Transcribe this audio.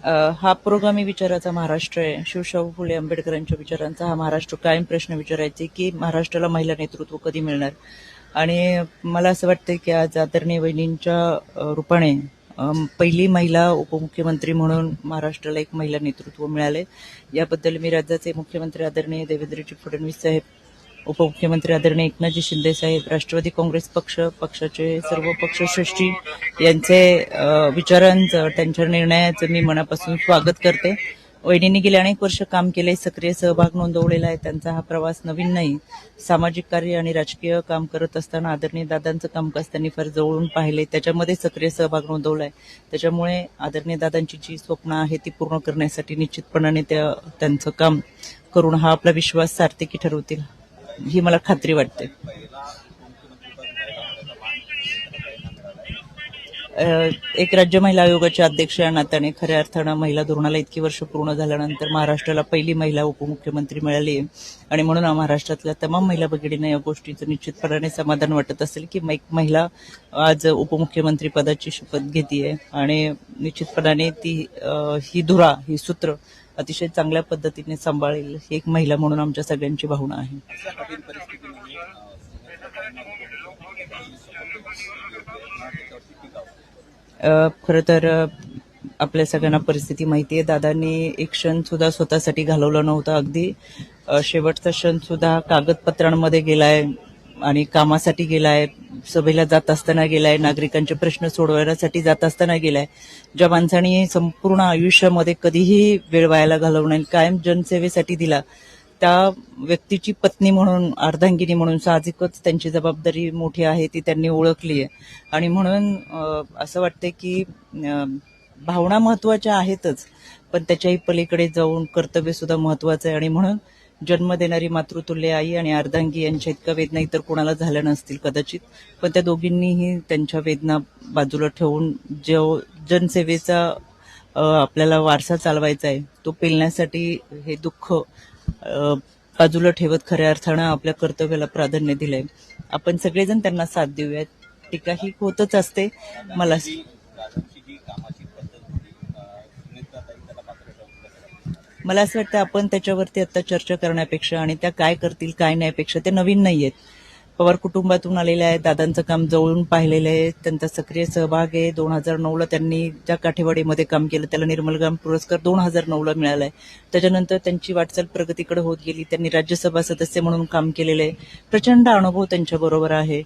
हा पुरोगामी विचाराचा महाराष्ट्र आहे. शिवशाहू फुले आंबेडकरांच्या विचारांचा हा महाराष्ट्र कायम प्रश्न विचारायचे की महाराष्ट्राला महिला नेतृत्व कधी मिळणार. आणि मला असं वाटतं की आज आदरणीय वहिनींच्या रूपाने पहिली महिला उपमुख्यमंत्री म्हणून महाराष्ट्राला एक महिला नेतृत्व मिळाले. याबद्दल मी राज्याचे मुख्यमंत्री आदरणीय देवेंद्रजी फडणवीस साहेब, उपमुख्यमंत्री आदरणीय एकनाथजी शिंदे साहेब, राष्ट्रवादी काँग्रेस पक्षाचे सर्व पक्षश्रेष्ठी यांचे विचारांचं, त्यांच्या निर्णयाचं मी मनापासून स्वागत करते. वहिनींनी गेले अनेक वर्ष काम केले, सक्रिय सहभाग नोंदवलेला आहे. त्यांचा हा प्रवास नवीन नाही. सामाजिक कार्य आणि राजकीय काम करत असताना आदरणीय दादांचं कामकाज त्यांनी फार जवळून पाहिले, त्याच्यामध्ये सक्रिय सहभाग नोंदवलाय. त्याच्यामुळे आदरणीय दादांची जी स्वप्न आहे ती पूर्ण करण्यासाठी निश्चितपणाने त्यांचं काम करून हा आपला विश्वास सार्थकी ठरवतील ही मला खात्री वाटते. एक राज्य महिला आयोगाच्या अध्यक्ष या नात्याने खऱ्या अर्थानं महिला धोरणाला इतकी वर्ष पूर्ण झाल्यानंतर महाराष्ट्राला पहिली महिला उपमुख्यमंत्री मिळाली आहे. आणि म्हणून महिला तमाम महिला भगिनींना या गोष्टीचं निश्चितपणाने समाधान वाटत असेल की एक महिला आज उपमुख्यमंत्री पदाची शपथ घेते आणि निश्चितपणाने ती ही धुरा, ही सूत्र अतिशय चांगल्या पद्धतीने सांभाळेल ही एक महिला म्हणून आमच्या सगळ्यांची भावना आहे. खरं तर आपल्या सगळ्यांना परिस्थिती माहिती आहे. दादांनी एक क्षण सुद्धा स्वतःसाठी घालवला नव्हता. अगदी शेवटचा क्षण सुद्धा कागदपत्रांमध्ये गेलाय आणि कामासाठी गेलाय, सभेला जात असताना गेलाय, नागरिकांचे प्रश्न सोडवण्यासाठी जात असताना गेलाय. ज्या माणसाने संपूर्ण आयुष्यामध्ये कधीही वेळ वायाला घालवू नये, कायम जनसेवेसाठी दिला, त्या व्यक्तीची पत्नी म्हणून, अर्धांगिनी म्हणून साहजिकच त्यांची जबाबदारी मोठी आहे, ती त्यांनी ओळखली आहे. आणि म्हणून असं वाटतं की भावना महत्वाच्या आहेतच, पण त्याच्याही पलीकडे जाऊन कर्तव्य सुद्धा महत्वाचं आहे. आणि म्हणून जन्म देणारी मातृतुल्य आई आणि अर्धांगी यांच्या इतक्या वेदना इतर कोणाला झाल्या नसतील कदाचित, पण त्या दोघींनीही त्यांच्या वेदना बाजूला ठेवून जो जनसेवेचा आपल्याला वारसा चालवायचा आहे तो पेलण्यासाठी हे दुःख बाजूला ठेवत खऱ्या अर्थानं आपल्या कर्तव्याला प्राधान्य दिलंय. आपण सगळेजण त्यांना साथ देऊयात. टीका ही होतच असते. मला असं वाटतं आपण त्याच्यावरती आता चर्चा करण्यापेक्षा आणि त्या काय करतील काय नाही पेक्षा, ते नवीन नाहीयेत. पवार कुटुंबातून आलेले आहेत, दादांचं काम जवळून पाहिलेलं आहे, त्यांचा सक्रिय सहभाग आहे. 2009ला त्यांनी ज्या काठेवाडीमध्ये काम केलं त्याला निर्मलग्राम पुरस्कार 2009ला मिळालाय. त्याच्यानंतर त्यांची वाटचाल प्रगतीकडे होत गेली. त्यांनी राज्यसभा सदस्य म्हणून काम केलेलं आहे. प्रचंड अनुभव त्यांच्या बरोबर आहे.